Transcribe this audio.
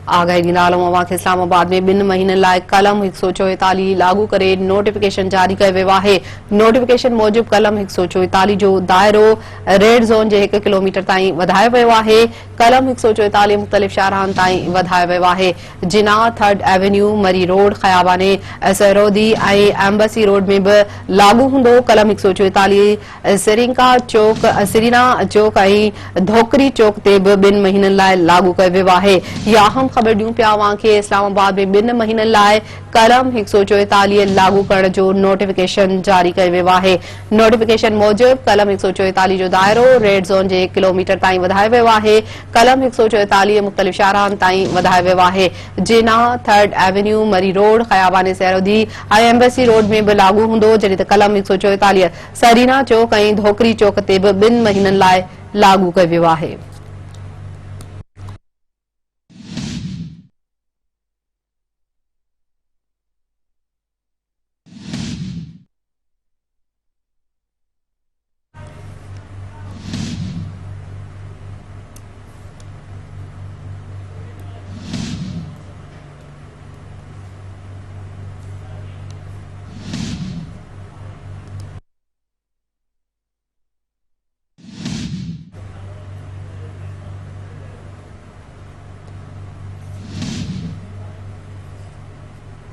आगाही ॾींदा इस्लामाबाद में 2 महीननि लाइ कलम 144 लागू करे नोटिफिकेशन जारी कयो वियो आहे। नोटिफिकेशन मूजिब कलम 144 जो दायरो रेड ज़ोन जे 1 किलोमीटर ताईं वधायो वियो आहे। कलम 144 मुख़्तलिफ़ शाहराहनि ताईं वधायो वियो आहे। जिना, 3rd एवेन्यू, मरी रोड, खयाबाने सरोदी ऐं एम्बेसी रोड में बि लागू हूंदो। कलम 144 सिरीना चौक ऐं धोकरी चौक ते बि 2 महीननि लाइ लागू कयो वियो आहे। याहम ख़बर ॾियूं पिया के इस्लामाबाद में 2 महीननि लाइ कलम 144 लागू करण जो नोटिफिकेशन जारी कयो वियो आहे। नोटिफिकेशन मूजिब कलम 144 जो दायरो रेड ज़ोन जे 1 किलोमीटर ताईं वधायो वियो आहे। कलम 144 मुख़्तलिफ़ शाहराहनि ताईं वधायो वियो आहे। जिना, 3rd एवेन्यू, मरी रोड, खयाबाने सरोदी ऐं एम्बेसी रोड में बि लागू हूंदो, जॾहिं त कलम 144 सरीना चौक ऐं धोकरी चौक ते बि 2 महीननि लाइ लागू कयो वियो आहे।